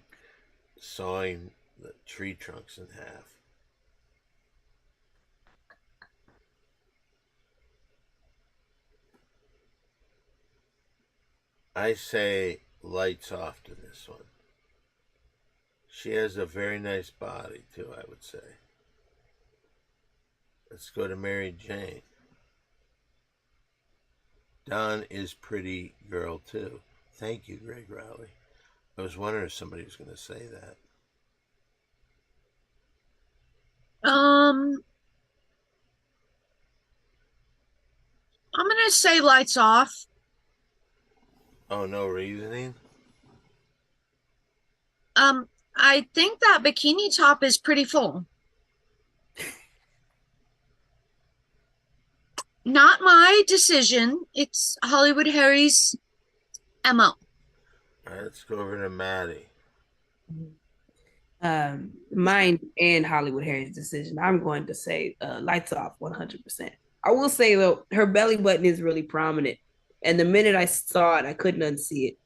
sawing the tree trunks in half. I say lights off to this one. She has a very nice body, too, I would say. Let's go to Mary Jane. Dawn is pretty girl, too. Thank you, Greg Rowley. I was wondering if somebody was going to say that. I'm gonna say lights off. Oh, no reasoning? I think that bikini top is pretty full. Not my decision. It's Hollywood Harry's MO. All right, let's go over to Maddie. Mine and Hollywood Harry's decision. I'm going to say lights off 100%. I will say though, her belly button is really prominent, and the minute I saw it, I couldn't unsee it.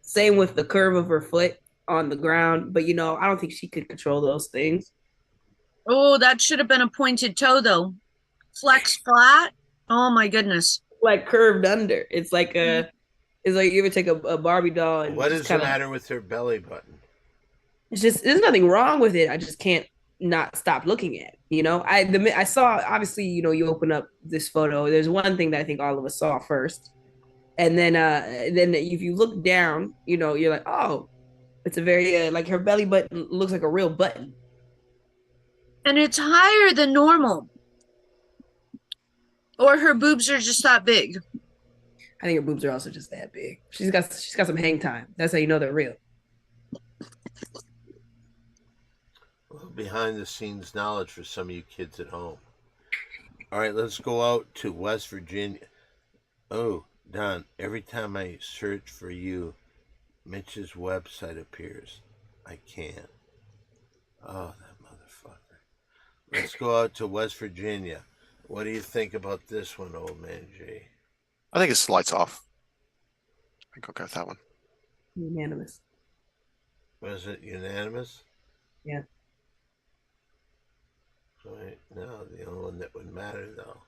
Same with the curve of her foot on the ground, but I don't think she could control those things. Oh, that should have been a pointed toe though. Flex flat. Oh my goodness. Like curved under. It's like it's like you ever take a Barbie doll and What is the matter with her belly button? It's just there's nothing wrong with it. I just can't not stop looking at it. I saw obviously you open up this photo. There's one thing that I think all of us saw first, and then if you look down, you're like, oh, it's a very like her belly button looks like a real button, and it's higher than normal. Or her boobs are just that big. I think her boobs are also just that big. She's got some hang time. That's how you know they're real. Behind the scenes knowledge for some of you kids at home. All right, let's go out to West Virginia. Oh, Don, every time I search for you, Mitch's website appears. I can't. Oh, that motherfucker. Let's go out to West Virginia. What do you think about this one, old man G? I think it's lights off. I think I'll go with that one. Unanimous. Was it unanimous? Yeah. Right. No, the only one that would matter, though,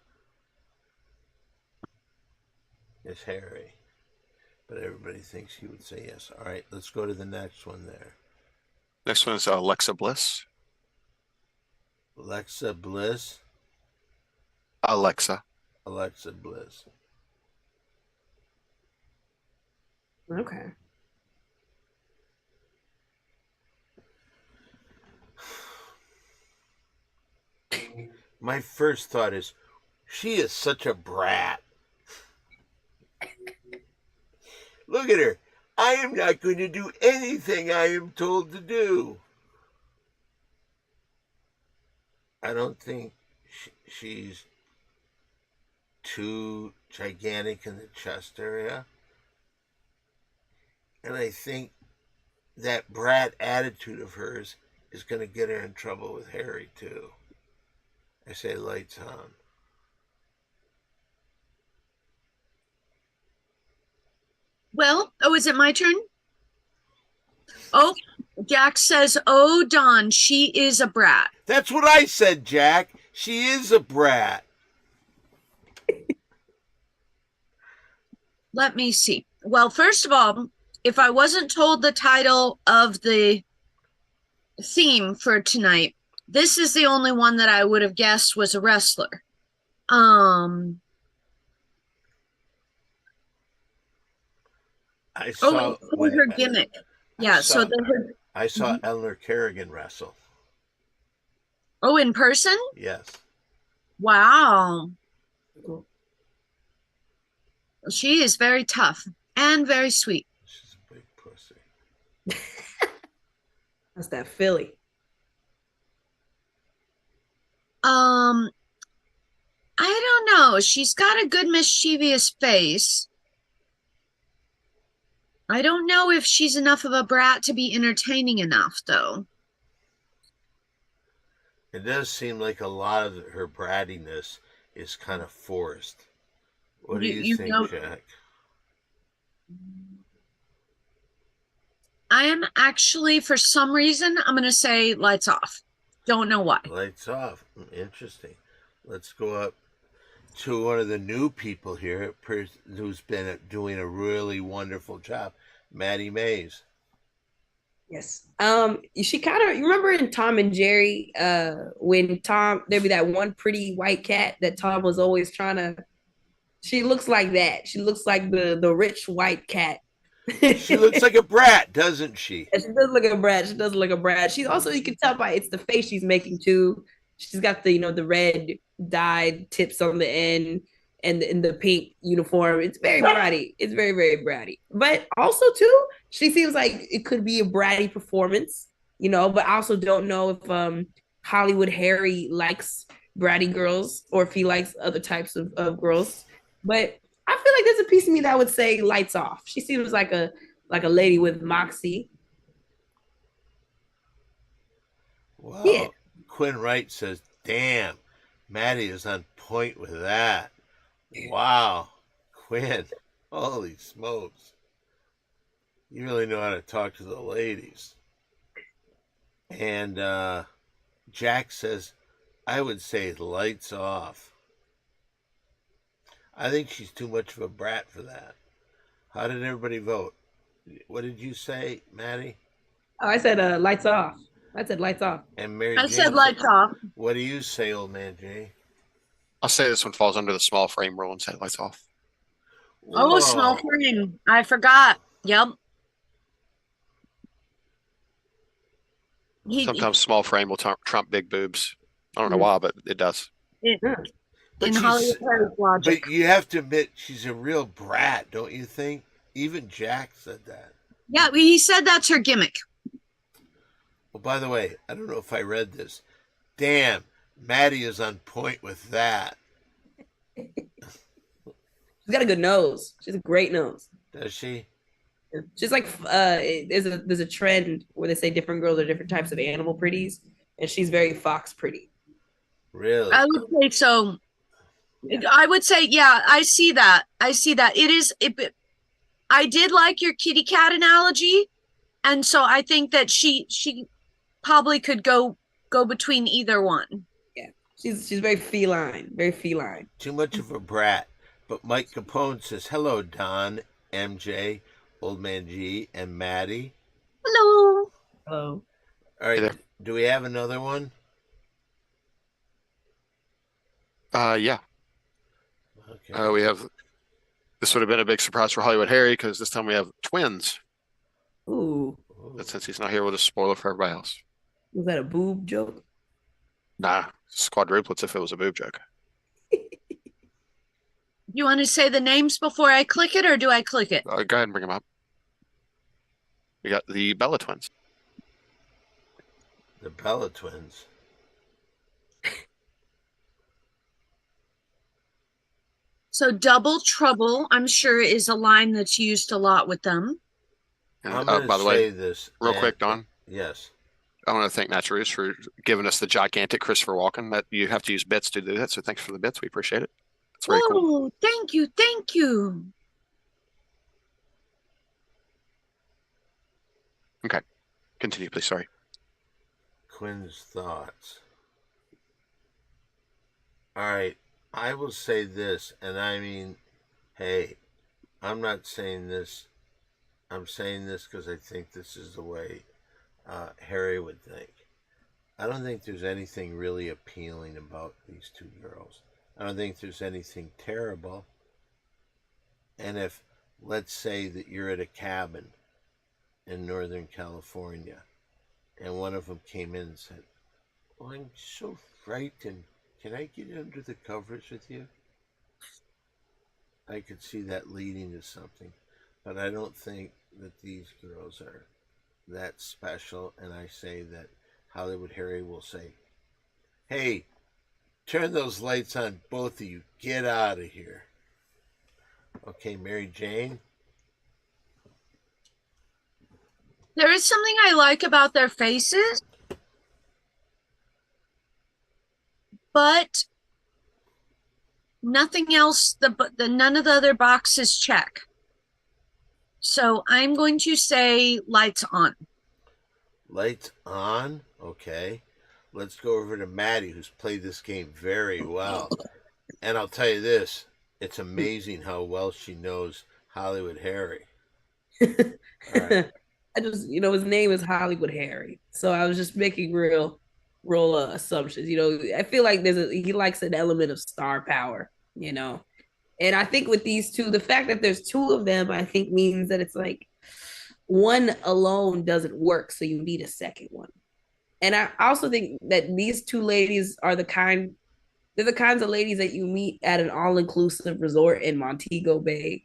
is Harry. But everybody thinks he would say yes. All right, let's go to the next one there. Next one is Alexa Bliss. Alexa Bliss. Alexa. Alexa Bliss. Okay. My first thought is, she is such a brat. Look at her. I am not going to do anything I am told to do. I don't think she's too gigantic in the chest area. And I think that brat attitude of hers is going to get her in trouble with Harry, too. I say lights on. Well, is it my turn? Oh, Jack says, oh, Dawn, she is a brat. That's what I said, Jack. She is a brat. Let me see. Well, first of all, if I wasn't told the title of the theme for tonight, this is the only one that I would have guessed was a wrestler. I saw her gimmick. Yeah, I saw Eleanor Kerrigan wrestle. Oh, in person? Yes. Wow. Cool. She is very tough and very sweet. She's a big pussy. That's that Philly. I don't know. She's got a good mischievous face. I don't know if she's enough of a brat to be entertaining enough, though. It does seem like a lot of her brattiness is kind of forced. What do you think, Jack? I am actually, for some reason, I'm going to say lights off. Don't know why. Lights off. Interesting. Let's go up to one of the new people here who's been doing a really wonderful job, Maddie Mays. Yes. She kind of, you remember in Tom and Jerry, when Tom, there'd be that one pretty white cat that Tom was always trying to. She looks like that. She looks like the rich white cat. She looks like a brat, doesn't she? She does look like a brat. She does look like a brat. She's also, you can tell by it's the face she's making too. She's got the the red dyed tips on the end and the pink uniform. It's very bratty. It's very, very bratty. But also too, she seems like it could be a bratty performance, but I also don't know if Hollywood Harry likes bratty girls or if he likes other types of girls. But I feel like there's a piece of me that would say lights off. She seems like a lady with moxie. Wow. Yeah. Quinn Wright says, damn, Maddie is on point with that. Wow. Quinn, holy smokes. You really know how to talk to the ladies. And Jack says, I would say lights off. I think she's too much of a brat for that. How did everybody vote? What did you say, Maddie? Oh, I said lights off. I said lights off. And Mary I Jane said lights off. What do you say, old man Jay? I'll say this one falls under the small frame rule and say lights off. Oh, Whoa. small frame. I forgot. Yep. Sometimes small frame will trump big boobs. I don't know why, but it does. But in she's- Hollywood Harry's logic. But you have to admit, she's a real brat, don't you think? Even Jack said that. Yeah, he said that's her gimmick. Well, by the way, I don't know if I read this. Damn, Maddie is on point with that. She's got a good nose. She's a great nose. Does she? Just like there's a trend where they say different girls are different types of animal pretties, and she's very fox pretty. Really? I would say so. I would say, yeah, I see that. It is. I did like your kitty cat analogy, and so I think that she probably could go between either one. Yeah, she's very feline, very feline. Too much of a brat. But Mike Capone says, hello, Don, MJ, Old Man G, and Maddie. Hello. Hello. All right, Hey there. do we have another one? Yeah. Okay. We have. This would have been a big surprise for Hollywood Harry because this time we have twins. Ooh, But since he's not here, we'll just spoil it for everybody else. was that a boob joke? Nah, quadruplets if it was a boob joke. You want to say the names before I click it, or do I click it? Go ahead and bring them up. We got the Bella twins. The Bella twins. So double trouble, I'm sure, is a line that's used a lot with them. And I'm going by to the say way, this. real and- quick, Don, Yes. I want to thank Naturus for giving us the gigantic Christopher Walken. That you have to use bits to do that. So thanks for the bits. We appreciate it. It's very cool. Oh, thank you, thank you. Continue, please. Sorry. Quinn's thoughts. All right, I will say this, and I mean, hey, I'm not saying this. I'm saying this because I think this is the way Harry would think. I don't think there's anything really appealing about these two girls. I don't think there's anything terrible. And if, let's say that you're at a cabin in Northern California, and one of them came in and said, "Oh, I'm so frightened. Can I get under the covers with you?" I could see that leading to something. But I don't think that these girls are that special. And I say that Hollywood Harry will say, "Hey, turn those lights on, both of you. Get out of here." Okay, Mary Jane. There is something I like about their faces, but nothing else. None of the other boxes check. So I'm going to say lights on. Lights on. Okay. Let's go over to Maddie, who's played this game very well. And I'll tell you this: it's amazing how well she knows Hollywood Harry. All right. I just, his name is Hollywood Harry, so I was just making real assumptions. I feel like he likes an element of star power. And I think with these two, the fact that there's two of them, I think means that it's like one alone doesn't work, so you need a second one. And I also think that these two ladies are they're the kinds of ladies that you meet at an all-inclusive resort in Montego Bay,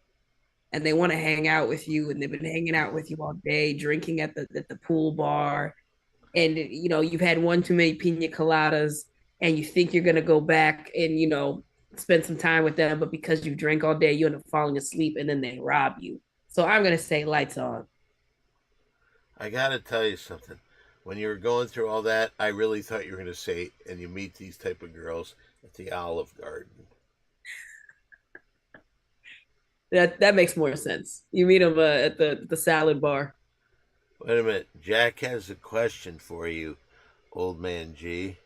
and they want to hang out with you, and they've been hanging out with you all day, drinking at the pool bar, and you've had one too many pina coladas, and you think you're gonna go back and spend some time with them, but because you drank all day, you end up falling asleep, and then they rob you. So I'm gonna say lights on. I gotta tell you something. When you were going through all that, I really thought you were going to say, and you meet these type of girls at the Olive Garden. That makes more sense. You meet them at the salad bar. Wait a minute. Jack has a question for you, old man G.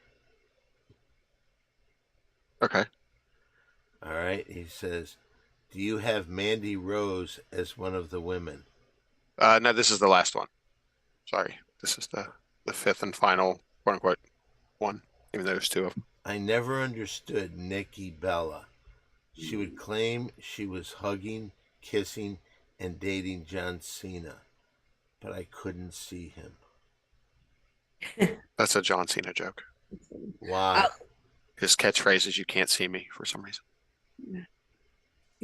Okay. All right. He says, do you have Mandy Rose as one of the women? No, this is the last one. Sorry. This is the fifth and final, quote unquote, one, even though there's two of them. I never understood Nikki Bella. She would claim she was hugging, kissing, and dating John Cena, but I couldn't see him. That's a John Cena joke. Why? His catchphrase is "You can't see me" for some reason.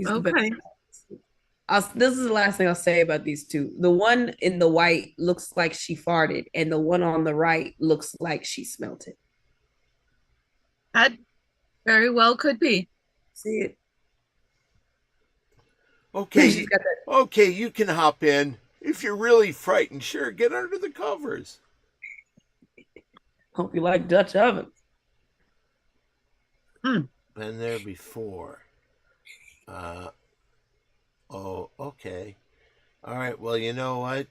Okay. This is the last thing I'll say about these two. The one in the white looks like she farted, and the one on the right looks like she smelt it. That very well could be. See it? Okay, okay, you can hop in. If you're really frightened, sure, get under the covers. Hope you like Dutch ovens. Been there before. Oh, okay. All right, well, you know what?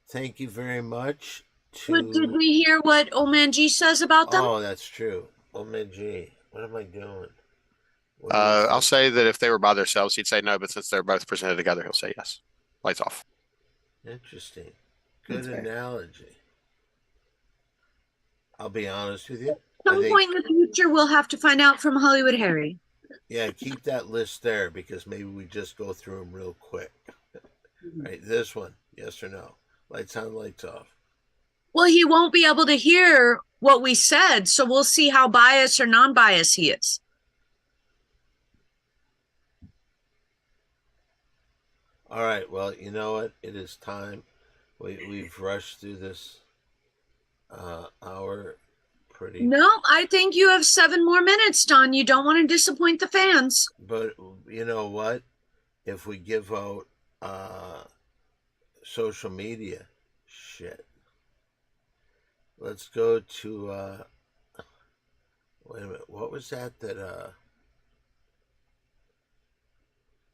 Thank you very much. But did we hear what Old Man G says about them? Oh, that's true. Old man G, what am I doing? I'll say that if they were by themselves, he'd say no, but since they're both presented together, he'll say yes. Lights off. Interesting. Good That's fair. analogy. I'll be honest with you. At some point in the future, we'll have to find out from Hollywood Harry. Yeah, keep that list there because maybe we just go through them real quick. Right, this one, yes or no? Lights on, lights off. Well, he won't be able to hear what we said, so we'll see how biased or non-biased he is. All right, well, you know what? It is time. We've rushed through this hour pretty. No, I think you have 7 more minutes, Don. You don't want to disappoint the fans. But you know what? If we give out social media, shit. Let's go to wait a minute. What was that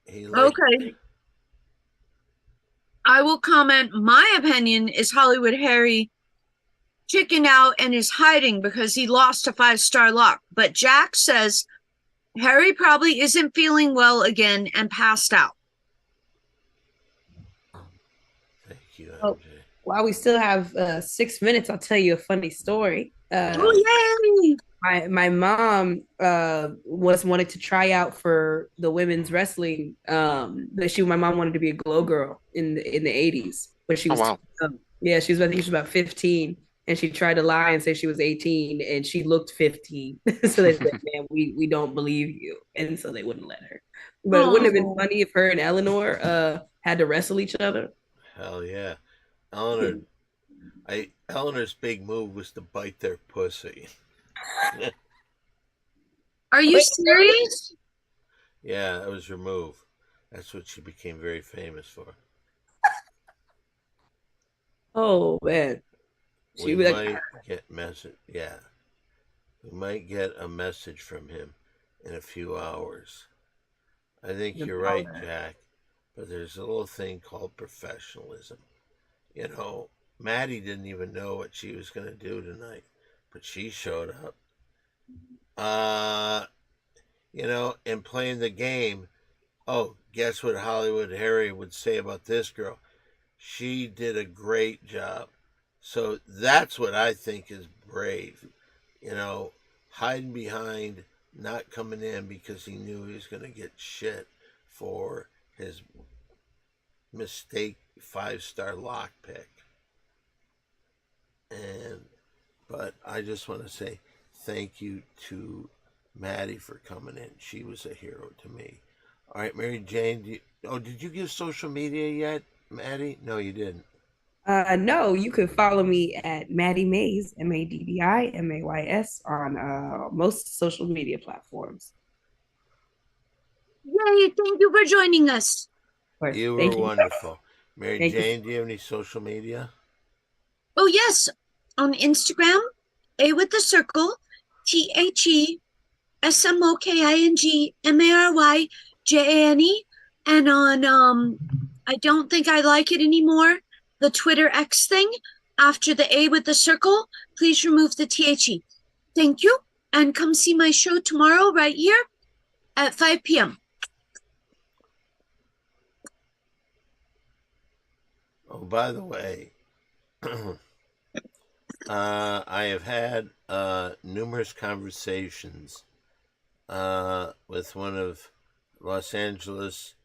he liked? Okay. I will comment. My opinion is Hollywood Harry chickened out and is hiding because he lost a 5-star lock. But Jack says Harry probably isn't feeling well again and passed out. Thank you, MJ. Oh. While we still have 6 minutes, I'll tell you a funny story. Oh, yay! My mom wanted to try out for the women's wrestling. My mom wanted to be a glow girl in the 80s, but she was wow. Yeah, I think she was about 15, and she tried to lie and say she was 18, and she looked 15. So they said, "Man, we don't believe you," and so they wouldn't let her. But it wouldn't have been funny if her and Eleanor had to wrestle each other. Hell yeah. Eleanor's big move was to bite their pussy. Are you serious? Yeah, that was her move. That's what she became very famous for. Oh man. We might get message. Yeah, we might get a message from him in a few hours. I think you're right, Jack. But there's a little thing called professionalism. You know, Maddie didn't even know what she was going to do tonight, but she showed up. and playing the game. Oh, guess what Hollywood Harry would say about this girl? She did a great job. So that's what I think is brave. Hiding behind, not coming in because he knew he was going to get shit for his mistake 5-star lock pick. But I just want to say thank you to Maddie for coming in. She was a hero to me. All right, Mary Jane. Did you give social media yet, Maddie? No, you didn't. No, you can follow me at Maddie Mays, MADDIMAYS, on most social media platforms. Yay, thank you for joining us. You were Thank you. wonderful. Mary Thank you. Jane, do you have any social media? Oh, yes. On Instagram, A with the circle, THESMOKINGMARYJANE. And on, I don't think I like it anymore, the Twitter X thing, after the A with the circle, please remove the THE. Thank you. And come see my show tomorrow right here at 5 p.m. Oh, by the way, I have had numerous conversations with one of Los Angeles,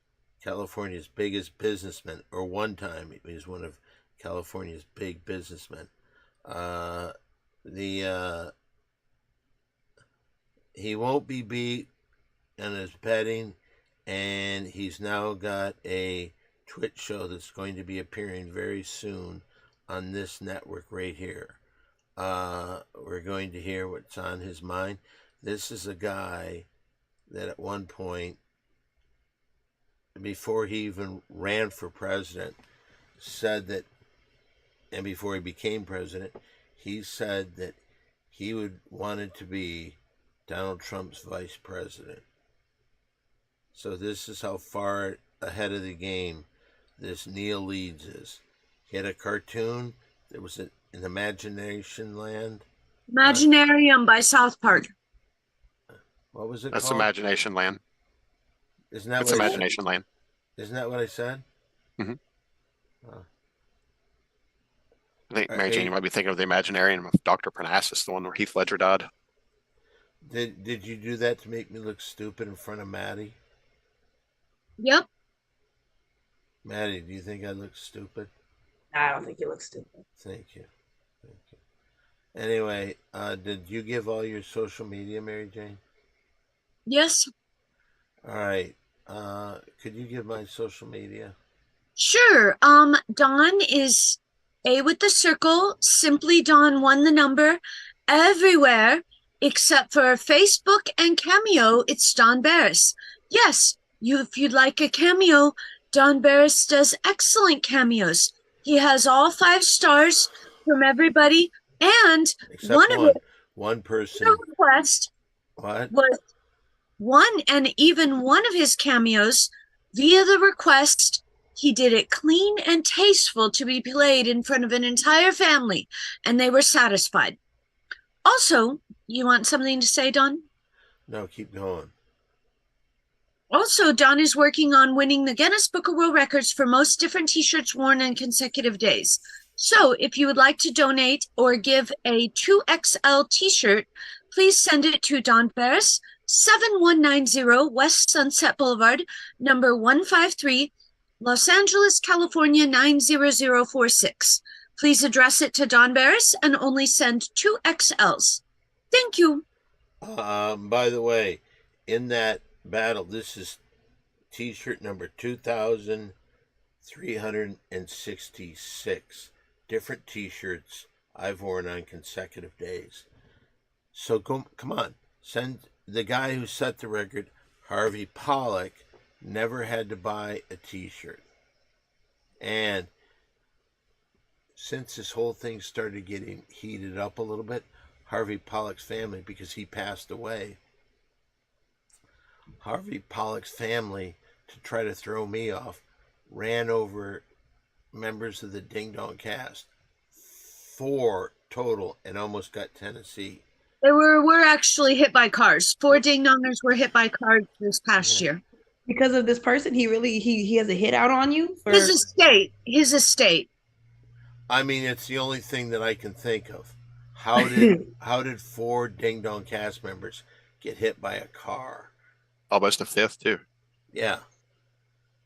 California's biggest businessmen, or one time he was one of California's big businessmen. He won't be beat in his betting, and he's now got a Twitch show that's going to be appearing very soon on this network right here. We're going to hear what's on his mind. This is a guy that at one point, before he even ran for president, said that, and before he became president, he said that he wanted to be Donald Trump's vice president. So this is how far ahead of the game this Neil Leeds is. He had a cartoon that was in Imagination Land. Imaginarium by South Park. What was it That's called? Imagination Land. Isn't that It's what Imagination Land. Isn't that what I said? Mhm. Oh. I think Are Mary Jane, you you- might be thinking of the Imaginarium of Dr. Parnassus, the one where Heath Ledger died. Did you do that to make me look stupid in front of Maddie? Yep. Maddie, do you think I look stupid? I don't think you look stupid. Thank you. Anyway, did you give all your social media, Mary Jane? Yes. All right. Could you give my social media? Sure. Dawn is A with the circle, simply Dawn 1 the number, everywhere except for Facebook and Cameo. It's Dawn Barris. Yes, if you'd like a cameo, Dawn Barris does excellent cameos. He has all 5 stars from everybody, and Except one of it, one person. the request What? was one of his cameos via the request. He did it clean and tasteful to be played in front of an entire family, and they were satisfied. Also, you want something to say, Don? No, keep going. Also, Don is working on winning the Guinness Book of World Records for most different t-shirts worn on consecutive days. So if you would like to donate or give a 2XL t-shirt, please send it to Don Barris, 7190 West Sunset Boulevard, number 153, Los Angeles, California, 90046. Please address it to Don Barris and only send 2XLs. Thank you. By the way, in that battle, this is t-shirt number 2366. Different t-shirts I've worn on consecutive days. So come on, send the guy who set the record, Harvey Pollack, never had to buy a t-shirt. And since this whole thing started getting heated up a little bit, Harvey Pollack's family, because he passed away, Harvey Pollack's family, to try to throw me off, ran over members of the Ding Dong cast, 4 total, and almost got Tennessee. Were actually hit by cars. 4 ding-dongers were hit by cars this past year. Because of this person, he has a hit out on you for His estate. I mean, it's the only thing that I can think of. How did 4 Ding Dong cast members get hit by a car? Almost a fifth too. Yeah,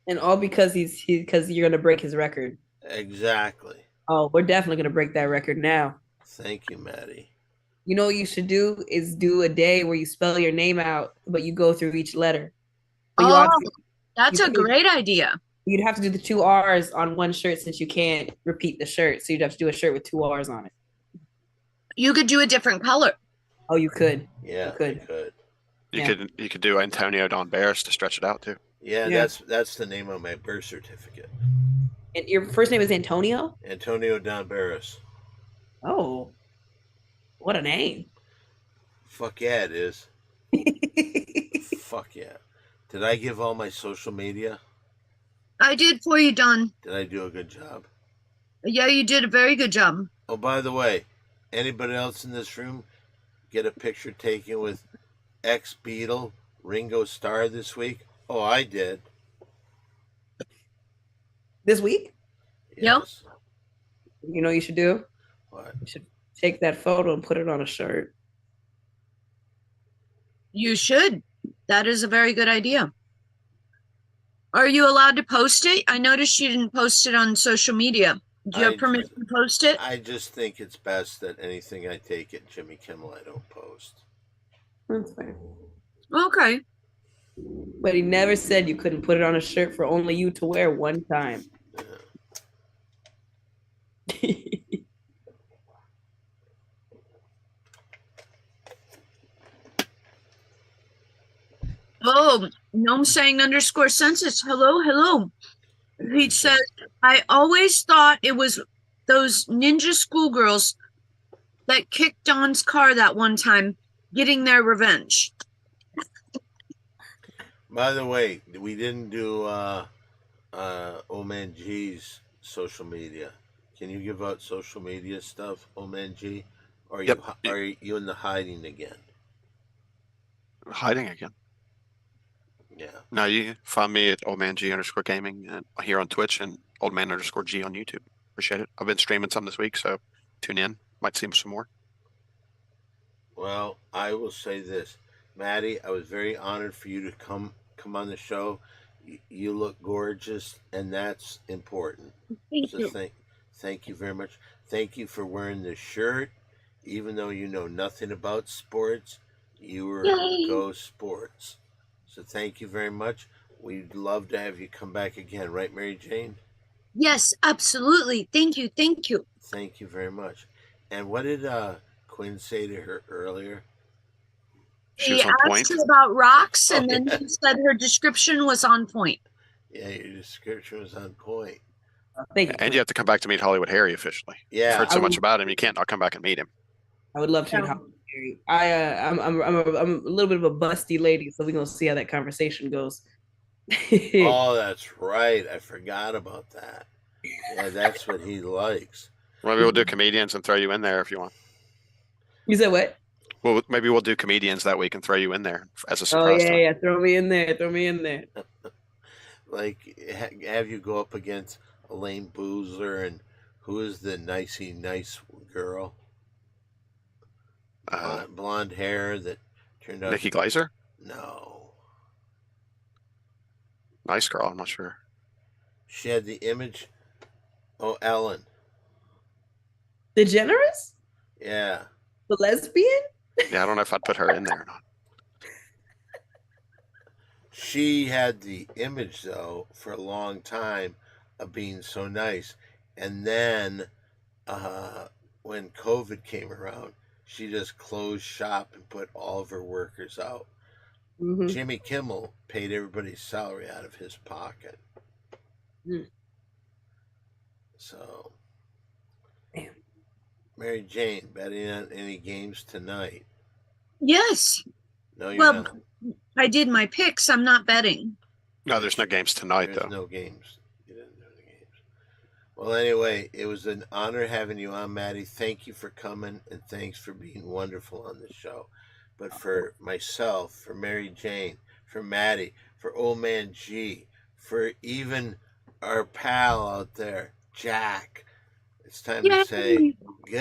and all because because you're gonna break his record. exactly. Oh, we're definitely gonna break that record now. Thank you, Maddie. You know what you should do is do a day where you spell your name out, but you go through each letter. But you Oh, obviously- that's you a could- great idea. You'd have to do the 2 R's on one shirt since you can't repeat the shirt. So you'd have to do a shirt with 2 R's on it. You could do a different color. Oh, you could. Yeah, You could. you could. Yeah. You could do Antonio Don Barris to stretch it out too. Yeah, Yeah. that's the name of my birth certificate. And your first name is Antonio? Antonio Don Barris. Oh, what a name. Fuck yeah, it is. Fuck yeah. Did I give all my social media? I did for you, Don. Did I do a good job? Yeah, you did a very good job. Oh, by the way, anybody else in this room get a picture taken with ex-Beatle Ringo Starr this week? Oh, I did. This week, Yep. Yes. you know what you should do? What? You should take that photo and put it on a shirt. You should. That is a very good idea. Are you allowed to post it? I noticed you didn't post it on social media. Do you have I permission to post it? I just think it's best that anything I take at Jimmy Kimmel, I don't post. That's fair. Okay. But he never said you couldn't put it on a shirt for only you to wear one time. Oh, Gnome saying underscore census. Hello. He said, I always thought it was those ninja schoolgirls that kicked Don's car that one time, getting their revenge. By the way, we didn't do Oman G's social media. Can you give out social media stuff, Oman G? Or Yep. are you in the hiding again? Hiding again. Yeah. No, you can find me at oldmang_gaming and here on Twitch and oldman_g on YouTube. Appreciate it. I've been streaming some this week, so tune in. Might see some more. Well, I will say this, Maddie. I was very honored for you to come on the show. You look gorgeous, and that's important. Thank So you. thank you very much. Thank you for wearing this shirt, even though you know nothing about sports. You were Yay. Go Sports. So thank you very much. We'd love to have you come back again, right, Mary Jane? Yes, absolutely. Thank you. Thank you very much. And what did Quinn say to her earlier? She He was on asked point. her about rocks, and Oh, then yeah. he said her description was on point. Yeah, your description was on point. Thank you. And you have to come back to meet Hollywood Harry officially. I've Yeah, heard so I much would- about him. You can't not come back and meet him. I would love to. Yeah. I'm a little bit of a busty lady, so we're gonna see how that conversation goes. oh, that's right. I forgot about that. Yeah, that's what he likes. Maybe we'll do comedians and throw you in there if you want. You said what? Well, maybe we'll do comedians that week and throw you in there as a Oh surprise. to yeah, them. throw me in there. Like, have you go up against Elaine Boozler and who is the nice girl? Blonde hair that turned out. Nikki Glazer, No. nice girl. I'm not sure. She had the image. Oh, Ellen. DeGeneres? Yeah. The lesbian? Yeah, I don't know if I'd put her in there or not. She had the image, though, for a long time of being so nice. And then when COVID came around, she just closed shop and put all of her workers out. Mm-hmm. Jimmy Kimmel paid everybody's salary out of his pocket. Mm. So, Damn. Mary Jane, betting on any games tonight? Yes, No, you're Well, not. I did my picks. I'm not betting. No, there's no games tonight There's though. no games. You didn't do the games. Well, anyway, it was an honor having you on, Maddie. Thank you for coming, and thanks for being wonderful on the show. But for myself, for Mary Jane, for Maddie, for Old Man G, for even our pal out there, Jack, it's time to say Yay! goodbye.